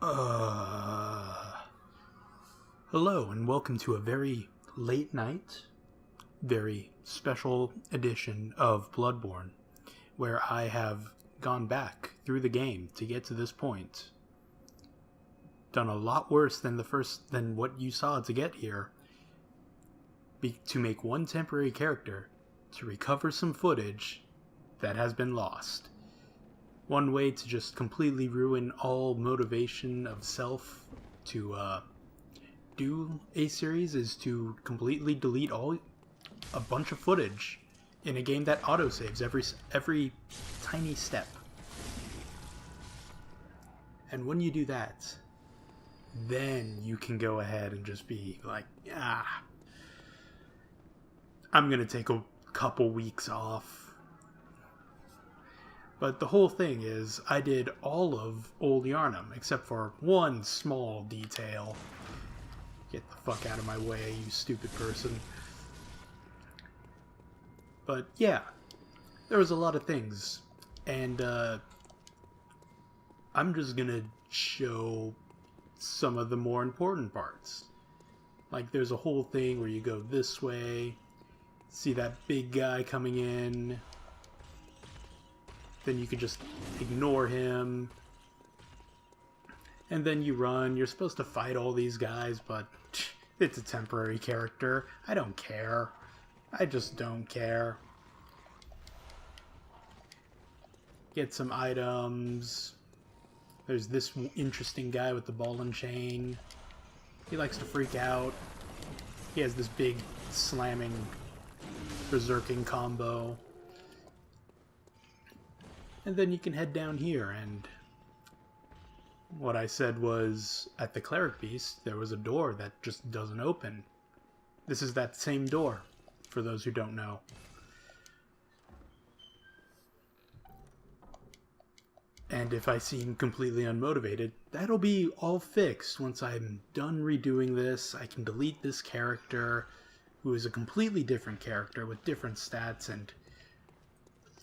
Hello and welcome to a very late night, very special edition of Bloodborne, where I have gone back through the game to get to this point. Done a lot worse than what you saw to get here. To make one temporary character to recover some footage that has been lost. One way to just completely ruin all motivation of self to do a series is to completely delete a bunch of footage in a game that autosaves every tiny step. And when you do that, then you can go ahead and just be like, I'm gonna take a couple weeks off. But the whole thing is, I did all of Old Yharnem, except for one small detail. Get the fuck out of my way, you stupid person. But yeah, there was a lot of things. And I'm just gonna show some of the more important parts. Like, there's a whole thing where you go this way, see that big guy coming in, then you can just ignore him, and then you run. You're supposed to fight all these guys, but it's a temporary character. I don't care. I just don't care. Get some items. There's this interesting guy with the ball and chain. He likes to freak out. He has this big slamming berserking combo. And then you can head down here, and what I said was, at the Cleric Beast, there was a door that just doesn't open. This is that same door, for those who don't know. And if I seem completely unmotivated, that'll be all fixed once I'm done redoing this. I can delete this character, who is a completely different character with different stats, and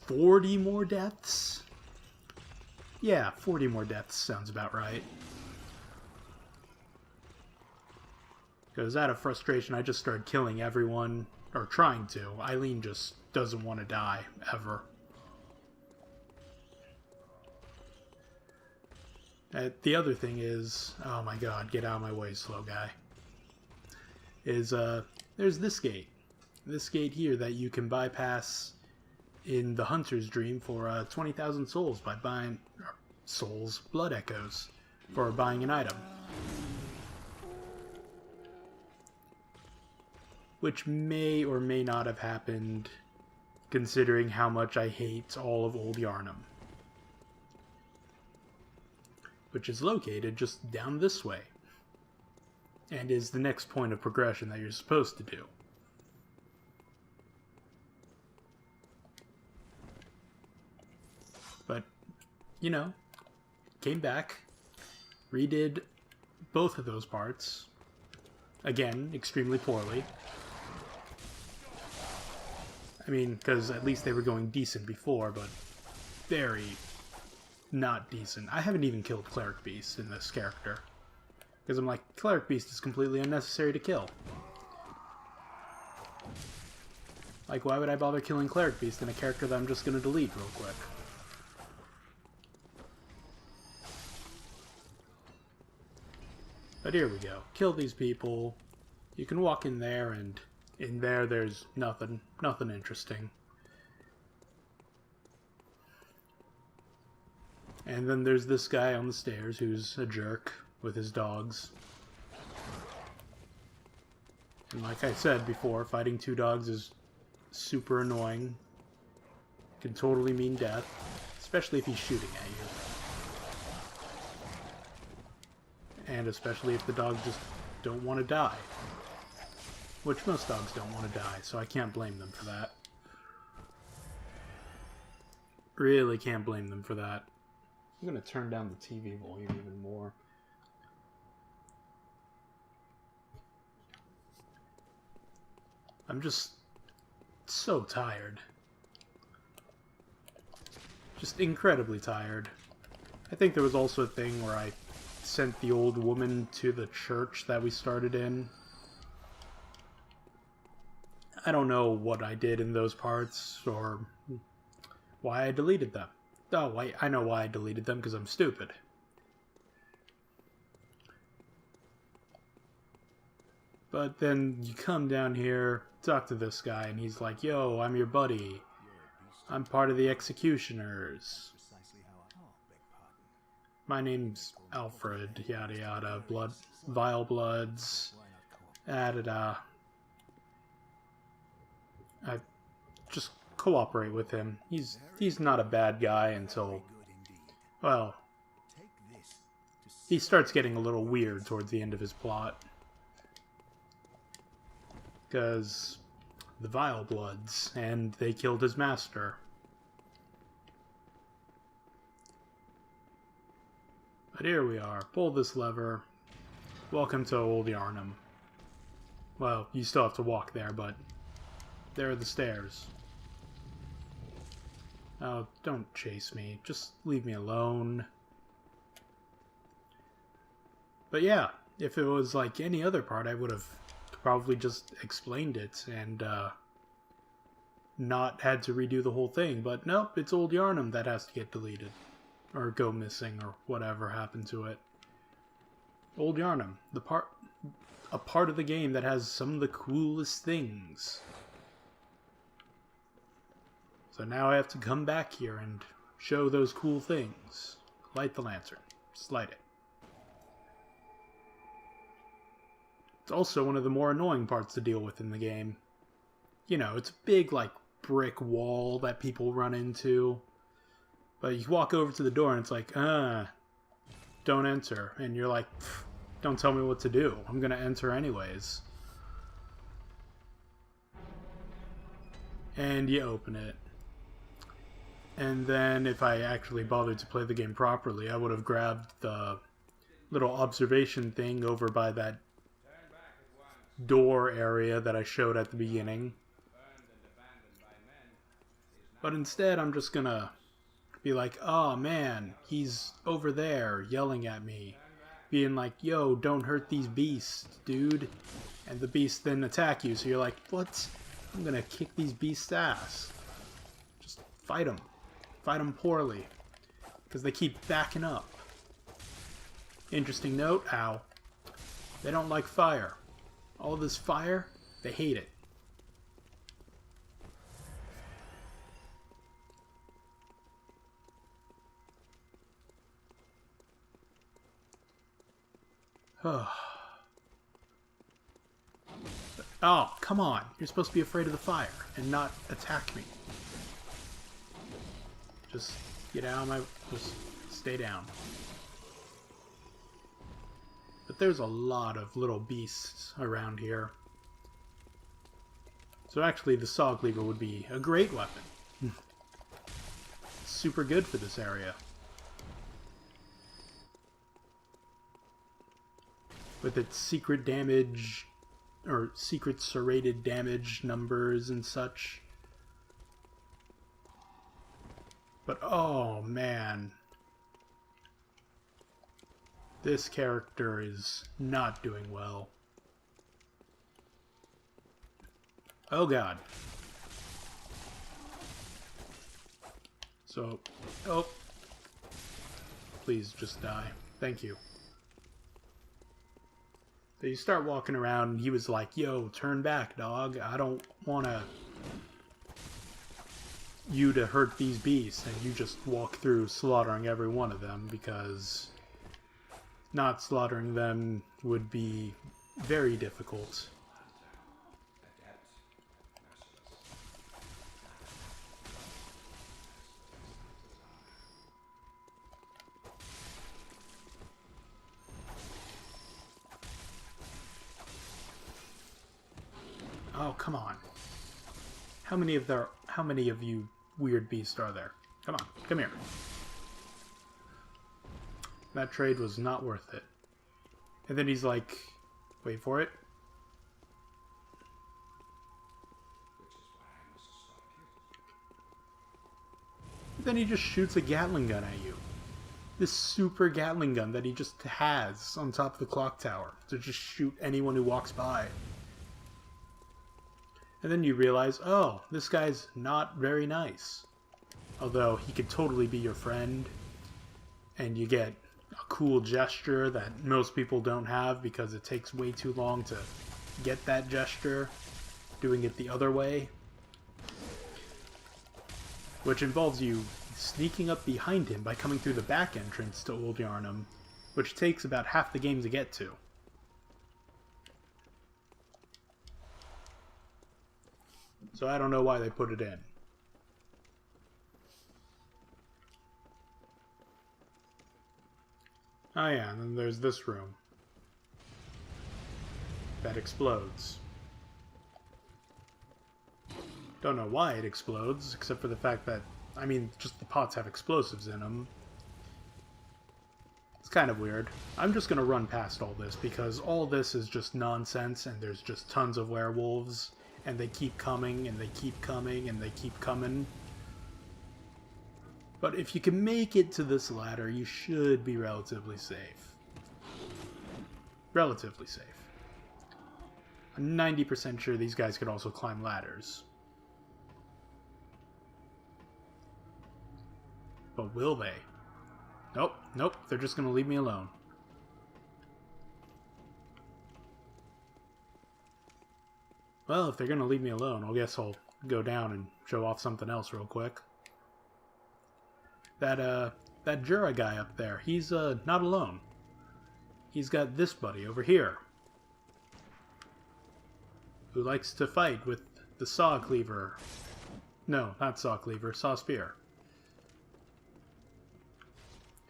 40 more deaths? Yeah, 40 more deaths sounds about right. Because out of frustration, I just started killing everyone, or trying to. Eileen just doesn't want to die, ever. The other thing is, oh my god, get out of my way, slow guy, is, there's this gate. This gate here that you can bypass in the Hunter's Dream for 20,000 souls by buying blood echoes for buying an item, which may or may not have happened considering how much I hate all of Old Yharnem, which is located just down this way and is the next point of progression that you're supposed to do. But, you know, came back, redid both of those parts, again, extremely poorly. I mean, because at least they were going decent before, but very not decent. I haven't even killed Cleric Beast in this character, because I'm like, Cleric Beast is completely unnecessary to kill. Like, why would I bother killing Cleric Beast in a character that I'm just going to delete real quick? But here we go. Kill these people. You can walk in there, and in there there's nothing interesting. And then there's this guy on the stairs who's a jerk with his dogs. And like I said before, fighting two dogs is super annoying. Can totally mean death, especially if he's shooting at you. And especially if the dogs just don't want to die. Which most dogs don't want to die, so I can't blame them for that. Really can't blame them for that. I'm gonna turn down the TV volume even more. I'm just so tired. Just incredibly tired. I think there was also a thing where I sent the old woman to the church that we started in. I don't know what I did in those parts, or why I deleted them. Oh, wait, I know why I deleted them, because I'm stupid. But then you come down here, talk to this guy, and he's like, yo, I'm your buddy. I'm part of the executioners. My name's Alfred, yada yada, vile bloods, da-da-da. I just cooperate with him. He's not a bad guy until, well, he starts getting a little weird towards the end of his plot. Because the vile bloods, and they killed his master. But here we are. Pull this lever. Welcome to Old Yharnem. Well, you still have to walk there, but there are the stairs. Oh, don't chase me. Just leave me alone. But yeah, if it was like any other part, I would have probably just explained it and not had to redo the whole thing. But nope, it's Old Yharnem that has to get deleted. Or go missing, or whatever happened to it. Old Yharnem, a part of the game that has some of the coolest things. So now I have to come back here and show those cool things. Light the lantern. Just light it. It's also one of the more annoying parts to deal with in the game. You know, it's a big, like, brick wall that people run into. But you walk over to the door and it's like, don't enter. And you're like, don't tell me what to do. I'm going to enter anyways. And you open it. And then if I actually bothered to play the game properly, I would have grabbed the little observation thing over by that door area that I showed at the beginning. But instead, I'm just going to be like, oh man, he's over there yelling at me. Being like, yo, don't hurt these beasts, dude. And the beasts then attack you, so you're like, what? I'm gonna kick these beasts' ass. Just fight them. Fight them poorly. Because they keep backing up. Interesting note, ow. They don't like fire. All this fire, they hate it. Oh, come on. You're supposed to be afraid of the fire and not attack me. Just get out of my... Just stay down. But there's a lot of little beasts around here. So actually the saw cleaver would be a great weapon. Super good for this area. With its secret damage, or secret serrated damage numbers and such. But oh man. This character is not doing well. Oh god. So, oh. Please just die. Thank you. So you start walking around, and he was like, yo, turn back, dog. I don't want you to hurt these beasts. And you just walk through slaughtering every one of them, because not slaughtering them would be very difficult. Oh, come on. How many of you weird beasts are there? Come on, come here. That trade was not worth it. And then he's like, wait for it. Then he just shoots a Gatling gun at you. this super Gatling gun that he just has on top of the clock tower to just shoot anyone who walks by. And then you realize, oh, this guy's not very nice. Although he could totally be your friend, and you get a cool gesture that most people don't have because it takes way too long to get that gesture, doing it the other way. Which involves you sneaking up behind him by coming through the back entrance to Old Yharnem, which takes about half the game to get to. So I don't know why they put it in. Oh yeah, and then there's this room that explodes. Don't know why it explodes, except for the fact that, I mean, just the pots have explosives in them. It's kind of weird. I'm just gonna run past all this, because all this is just nonsense, and there's just tons of werewolves, and they keep coming, and they keep coming, and they keep coming. But if you can make it to this ladder, you should be relatively safe. Relatively safe. I'm 90% sure these guys could also climb ladders. But will they? Nope, nope, they're just gonna leave me alone. Well, if they're gonna leave me alone, I guess I'll go down and show off something else real quick. That Djura guy up there, he's not alone. He's got this buddy over here, who likes to fight with the saw cleaver. No, not saw cleaver, saw spear.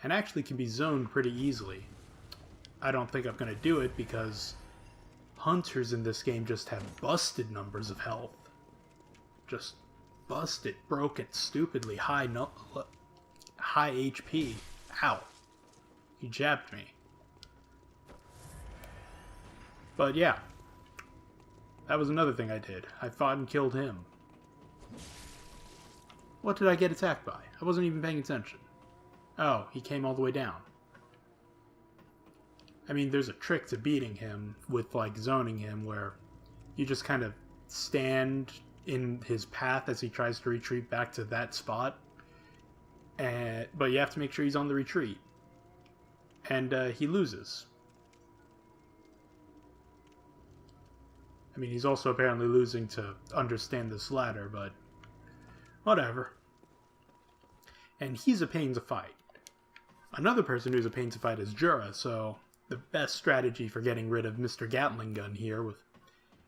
And actually can be zoned pretty easily. I don't think I'm going to do it because hunters in this game just have busted numbers of health. Just busted, broken, stupidly high HP. Ow. He jabbed me. But yeah. That was another thing I did. I fought and killed him. What did I get attacked by? I wasn't even paying attention. Oh, he came all the way down. I mean, there's a trick to beating him with, like, zoning him, where you just kind of stand in his path as he tries to retreat back to that spot. But you have to make sure he's on the retreat. And he loses. I mean, he's also apparently losing to understand this ladder, but whatever. And he's a pain to fight. Another person who's a pain to fight is Djura, so the best strategy for getting rid of Mr. Gatling Gun here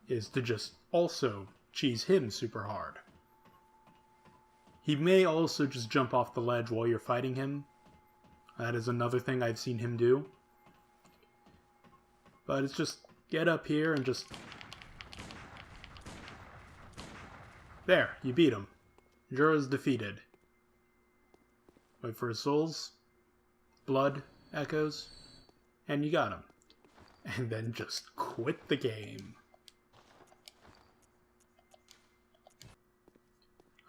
is to just also cheese him super hard. He may also just jump off the ledge while you're fighting him. That is another thing I've seen him do. But it's just get up here and just... There, you beat him. Djura's defeated. Wait for his souls. Blood echoes. And you got him. And then just quit the game.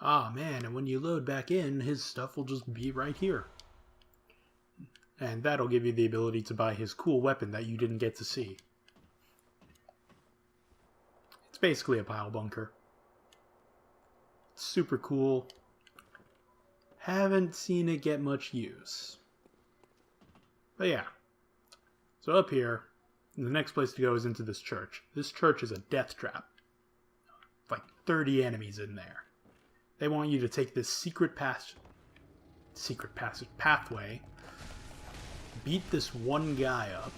Ah, man, and when you load back in, his stuff will just be right here. And that'll give you the ability to buy his cool weapon that you didn't get to see. It's basically a pile bunker. It's super cool. Haven't seen it get much use. But yeah. So up here, the next place to go is into this church. This church is a death trap. Like 30 enemies in there. They want you to take this secret passage pathway, beat this one guy up,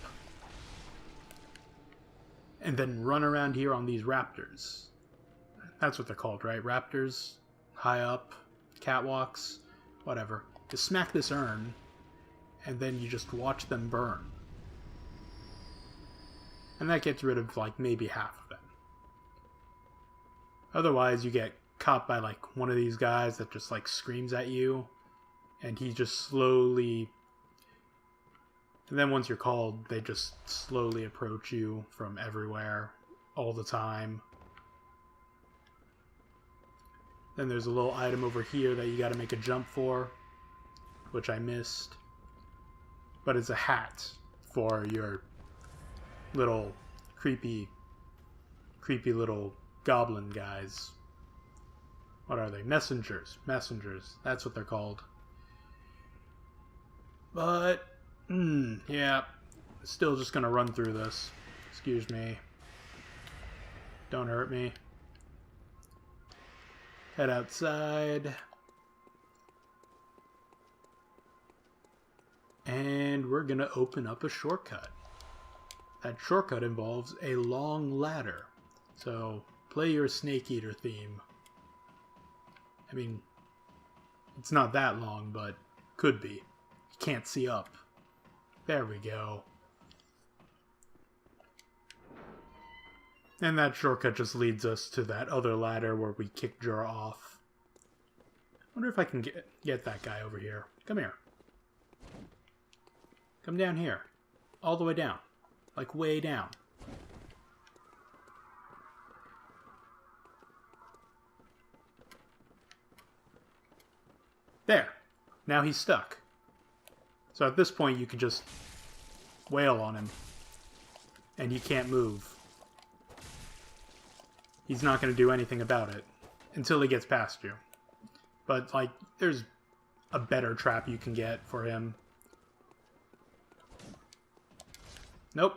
and then run around here on these raptors. That's what they're called, right? Raptors, high up, catwalks, whatever. You smack this urn, and then you just watch them burn. And that gets rid of, like, maybe half of them. Otherwise, you get caught by, like, one of these guys that just, like, screams at you, and he just slowly... And then once you're called, they just slowly approach you from everywhere, all the time. Then there's a little item over here that you gotta make a jump for, which I missed. but it's a hat for your little creepy little goblin guys. What are they? Messengers. Messengers. That's what they're called. But, yeah. Still just gonna run through this. Excuse me. Don't hurt me. Head outside. And we're gonna open up a shortcut. That shortcut involves a long ladder. So, play your Snake Eater theme. I mean, it's not that long, but could be. You can't see up. There we go. And that shortcut just leads us to that other ladder where we kick Djura off. Wonder if I can get that guy over here. Come here. Come down here. All the way down. Like way down. There. Now he's stuck. So at this point you can just wail on him. And he can't move. He's not going to do anything about it. Until he gets past you. But, like, there's a better trap you can get for him. Nope.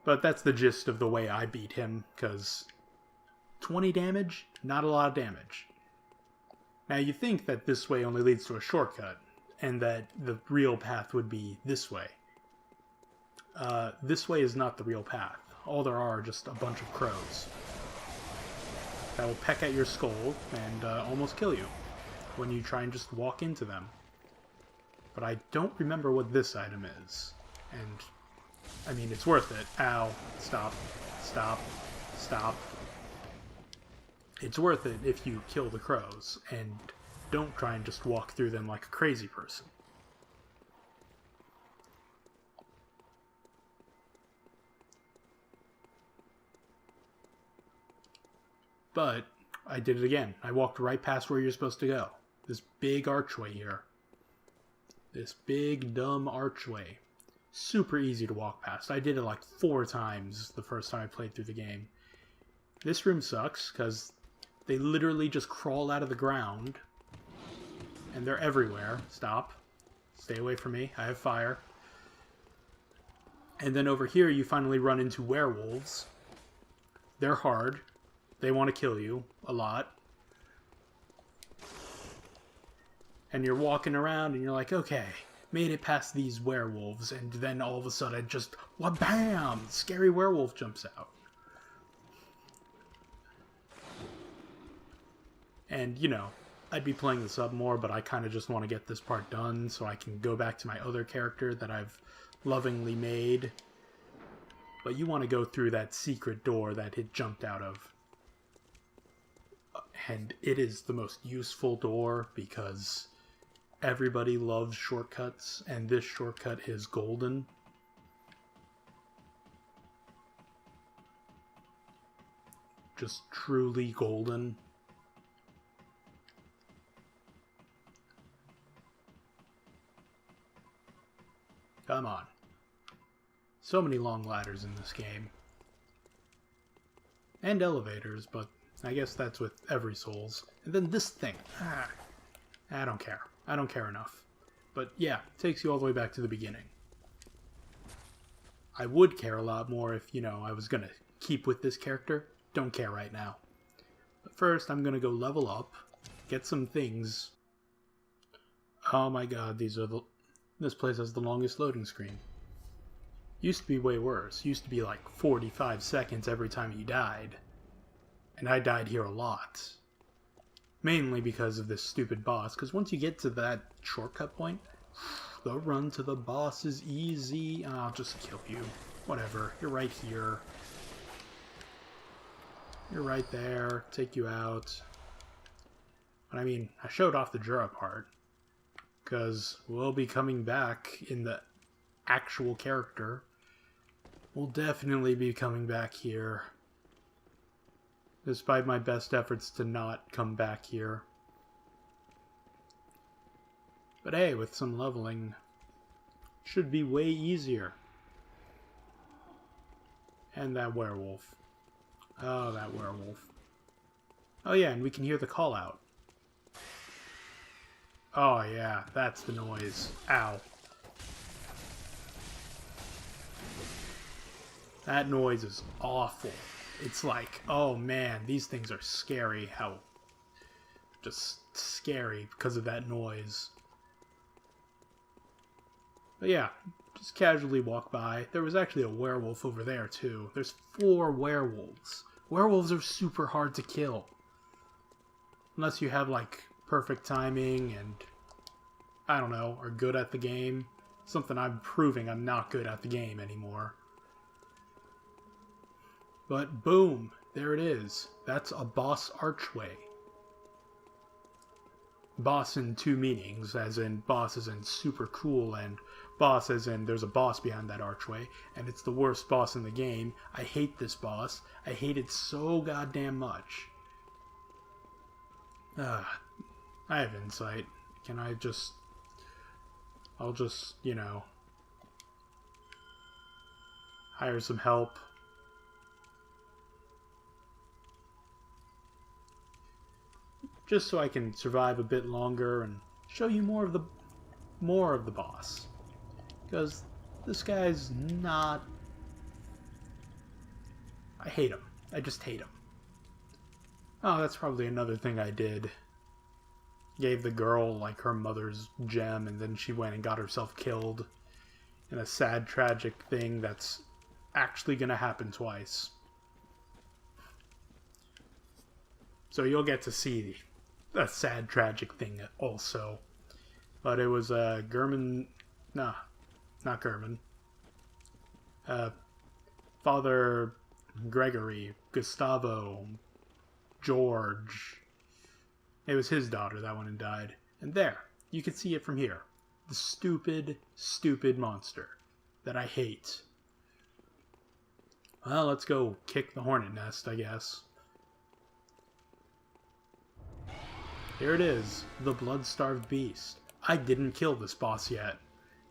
But that's the gist of the way I beat him, because 20 damage? Not a lot of damage. Now, you think that this way only leads to a shortcut, and that the real path would be this way. This way is not the real path. All there are just a bunch of crows that will peck at your skull and almost kill you when you try and just walk into them. But I don't remember what this item is. And, I mean, it's worth it. Ow. Stop. Stop. Stop. It's worth it if you kill the crows, and don't try and just walk through them like a crazy person. But I did it again. I walked right past where you're supposed to go. This big archway here. This big, dumb archway. Super easy to walk past. I did it like 4 times the first time I played through the game. This room sucks, because they literally just crawl out of the ground. And they're everywhere. Stop. Stay away from me. I have fire. And then over here you finally run into werewolves. They're hard. They want to kill you a lot. And you're walking around and you're like, okay, made it past these werewolves, and then all of a sudden just, wha-bam! Scary werewolf jumps out. And, you know, I'd be playing this up more, but I kind of just want to get this part done so I can go back to my other character that I've lovingly made. But you want to go through that secret door that it jumped out of. And it is the most useful door because everybody loves shortcuts, and this shortcut is golden. Just truly golden. Come on. So many long ladders in this game. And elevators, but I guess that's with every Souls. And then this thing. I don't care. I don't care enough. But yeah, it takes you all the way back to the beginning. I would care a lot more if, you know, I was going to keep with this character. Don't care right now. But first, I'm going to go level up, get some things. Oh my god, this place has the longest loading screen. Used to be way worse. Used to be like 45 seconds every time you died. And I died here a lot. Mainly because of this stupid boss. Because once you get to that shortcut point, the run to the boss is easy. I'll just kill you. Whatever. You're right here. You're right there. Take you out. But I mean, I showed off the Djura part. Because we'll be coming back in the actual character. We'll definitely be coming back here. Despite my best efforts to not come back here. But hey, with some leveling, should be way easier. And that werewolf. Oh, that werewolf. Oh yeah, and we can hear the call out. Oh yeah, that's the noise. Ow. That noise is awful. It's like, oh man, these things are scary. How just scary because of that noise. But yeah, just casually walk by. There was actually a werewolf over there too. There's 4 werewolves. Werewolves are super hard to kill. Unless you have like perfect timing and, I don't know, are good at the game. Something I'm proving I'm not good at the game anymore. But boom, there it is. That's a boss archway. Boss in 2 meanings, as in boss as in super cool, and boss as in there's a boss behind that archway, and it's the worst boss in the game. I hate this boss. I hate it so goddamn much. I have insight. Can I just... I'll just, you know... hire some help. Just so I can survive a bit longer and show you more of the boss. Because this guy's not... I hate him. I just hate him. Oh, that's probably another thing I did. Gave the girl, like, her mother's gem, and then she went and got herself killed. In a sad, tragic thing that's actually gonna happen twice. So you'll get to see a sad, tragic thing also. But it was German... Nah, not German. Father Gregory, Gustavo, George. It was his daughter that went and died. And there, you can see it from here. The stupid, stupid monster that I hate. Well, let's go kick the hornet nest, I guess. Here it is, the blood-starved beast. I didn't kill this boss yet.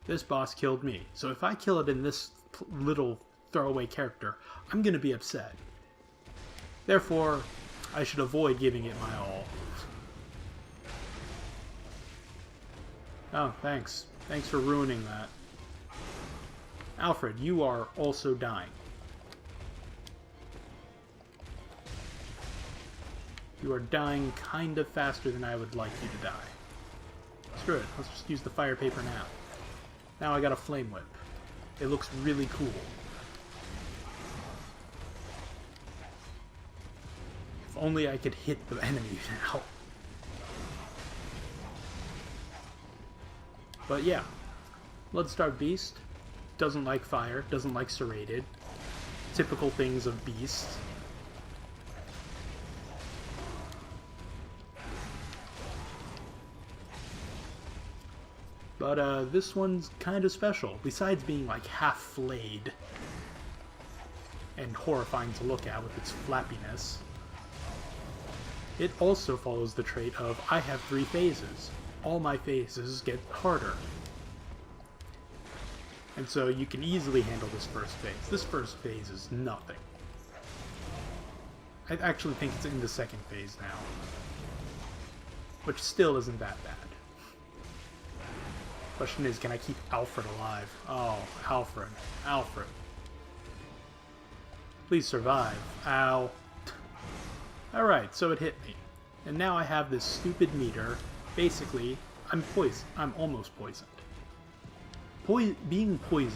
This boss killed me. So if I kill it in this little throwaway character, I'm gonna be upset. Therefore, I should avoid giving it my all. Oh, thanks. Thanks for ruining that. Alfred, you are also dying. You are dying kind of faster than I would like you to die. Screw it, let's just use the fire paper now. Now I got a flame whip. It looks really cool. If only I could hit the enemy now. But yeah, Bloodstarved Beast doesn't like fire, doesn't like serrated. Typical things of beasts. But this one's kind of special. Besides being like half flayed and horrifying to look at with its flappiness, it also follows the trait of I have 3 phases. All my phases get harder. And so you can easily handle this first phase. This first phase is nothing. I actually think it's in the second phase now, which still isn't that bad. Question is, can I keep Alfred alive? Oh, Alfred. Alfred. Please survive. Ow. Alright, so it hit me. And now I have this stupid meter. Basically, I'm poisoned. I'm almost poisoned. Being poisoned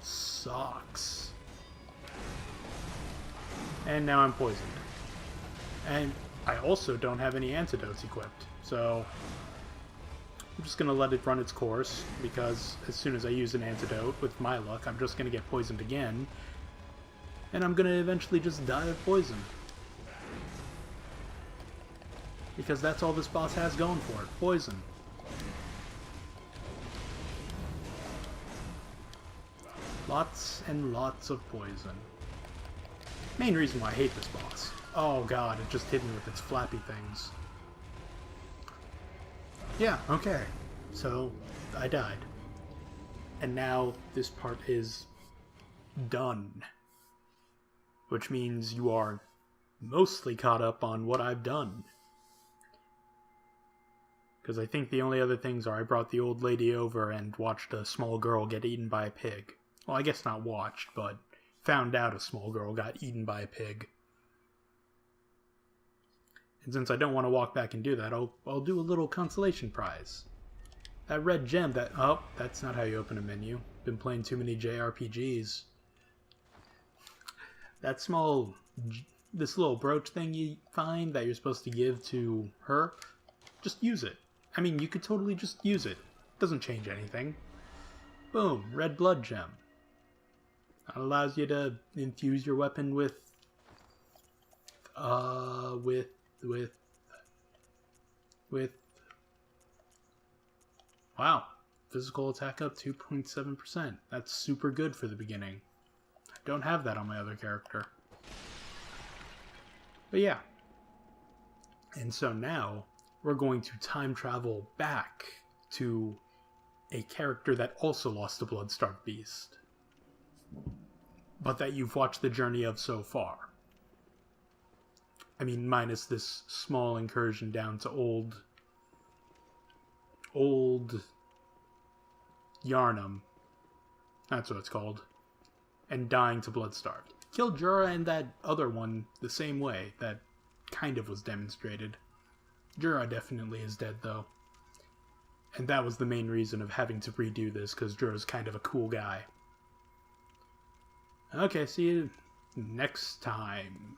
sucks. And now I'm poisoned. And I also don't have any antidotes equipped. So I'm just going to let it run its course, because as soon as I use an antidote, with my luck, I'm just going to get poisoned again. And I'm going to eventually just die of poison. Because that's all this boss has going for it. Poison. Lots and lots of poison. Main reason why I hate this boss. Oh god, it just hit me with its flappy things. Yeah, okay. So, I died. And now this part is done. Which means you are mostly caught up on what I've done. Because I think the only other things are I brought the old lady over and watched a small girl get eaten by a pig. Well, I guess not watched, but found out a small girl got eaten by a pig. And since I don't want to walk back and do that, I'll do a little consolation prize. That red gem that... Oh, that's not how you open a menu. Been playing too many JRPGs. That small... This little brooch thing you find that you're supposed to give to her, just use it. I mean, you could totally just use it. Doesn't change anything. Boom, red blood gem. That allows you to infuse your weapon with... Wow. Physical attack up 2.7%. That's super good for the beginning. I don't have that on my other character. But yeah. And so now, we're going to time travel back to a character that also lost a blood-starved beast. But that you've watched the journey of so far. I mean, minus this small incursion down to Old Yharnem. That's what it's called. And dying to blood-starved. Killed Djura and that other one the same way. That kind of was demonstrated. Djura definitely is dead, though. And that was the main reason of having to redo this, because Djura's kind of a cool guy. Okay, see you next time.